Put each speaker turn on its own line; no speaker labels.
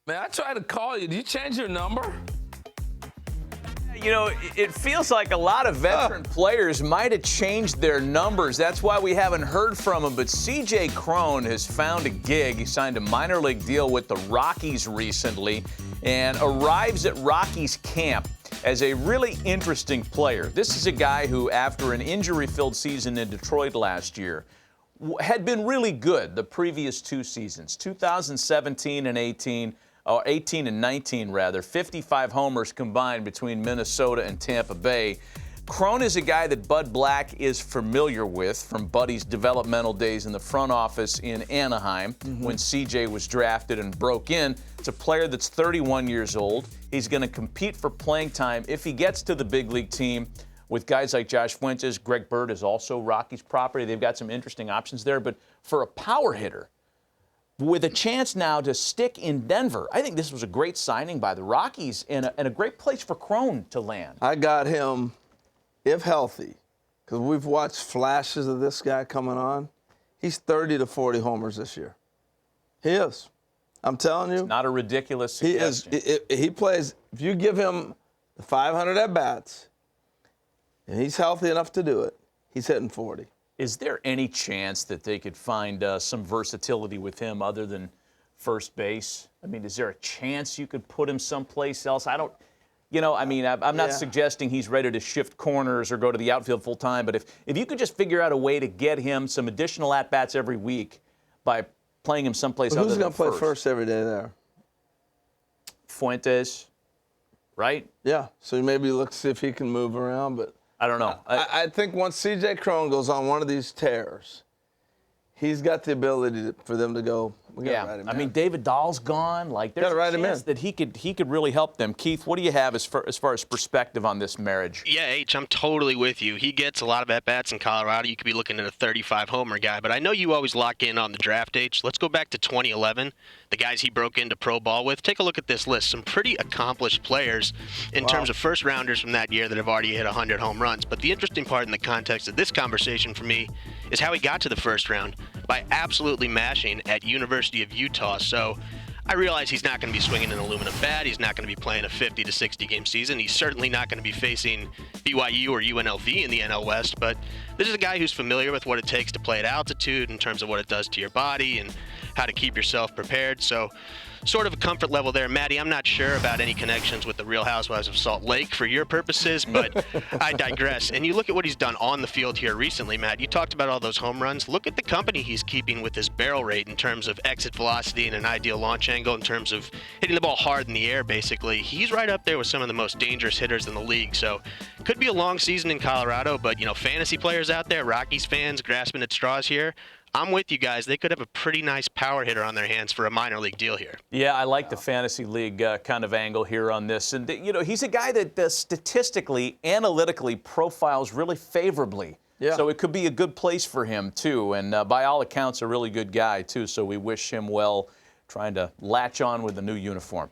Man, I tried to call you. Did you change your number?
You know, it feels like a lot of veteran players might have changed their numbers. That's why we haven't heard from him. But CJ Cron has found a gig. He signed a minor league deal with the Rockies recently and arrives at Rockies camp as a really interesting player. This is a guy who, after an injury-filled season in Detroit last year, had been really good the previous two seasons, 2017 and 18. Or 18 and 19, rather, 55 homers combined between Minnesota and Tampa Bay. Cron is a guy that Bud Black is familiar with from Buddy's developmental days in the front office in Anaheim when CJ was drafted and broke in. It's a player that's 31 years old. He's going to compete for playing time if he gets to the big league team with guys like Josh Fuentes. Greg Bird is also Rockies property. They've got some interesting options there. But for a power hitter, with a chance now to stick in Denver, I think this was a great signing by the Rockies and a great place for Cron to land.
I got him, if healthy, because we've watched flashes of this guy coming on. He's 30 to 40 homers this year. He is. I'm telling you.
It's not a ridiculous suggestion.
He is. He plays, if you give him the 500 at-bats, and he's healthy enough to do it, he's hitting 40.
Is there any chance that they could find some versatility with him other than first base? I mean, is there a chance you could put him someplace else? I don't, I'm not suggesting he's ready to shift corners or go to the outfield full time, but if you could just figure out a way to get him some additional at-bats every week by playing him someplace other than
who's going to play first every day there?
Fuentes, right?
Yeah, so maybe look to see if he can move around, but
I don't know.
I think once CJ Cron goes on one of these tears, he's got the ability for them to go, we got to write him in.
I mean, David Dahl's gone. Like, there's a chance that he could really help them. Keith, what do you have as far as perspective on this marriage?
Yeah, H, I'm totally with you. He gets a lot of at-bats in Colorado. You could be looking at a 35-homer guy, but I know you always lock in on the draft, H. Let's go back to 2011, the guys he broke into pro ball with. Take a look at this list. Some pretty accomplished players in terms of first-rounders from that year that have already hit 100 home runs. But the interesting part in the context of this conversation for me is how he got to the first round by absolutely mashing at University of Utah. So I realize he's not going to be swinging an aluminum bat. He's not going to be playing a 50 to 60 game season. He's certainly not going to be facing BYU or UNLV in the NL West. But this is a guy who's familiar with what it takes to play at altitude in terms of what it does to your body and how to keep yourself prepared. So sort of a comfort level there. Maddie, I'm not sure about any connections with the Real Housewives of Salt Lake for your purposes, but I digress. And you look at what he's done on the field here recently, Matt. You talked about all those home runs. Look at the company he's keeping with his barrel rate in terms of exit velocity and an ideal launch angle, in terms of hitting the ball hard in the air, basically. He's right up there with some of the most dangerous hitters in the league. So could be a long season in Colorado, but, fantasy players out there, Rockies fans grasping at straws here, I'm with you guys. They could have a pretty nice power hitter on their hands for a minor league deal here.
Yeah, I like the fantasy league kind of angle here on this. And, he's a guy that statistically, analytically profiles really favorably. Yeah. So it could be a good place for him, too. And by all accounts, a really good guy, too. So we wish him well trying to latch on with the new uniform.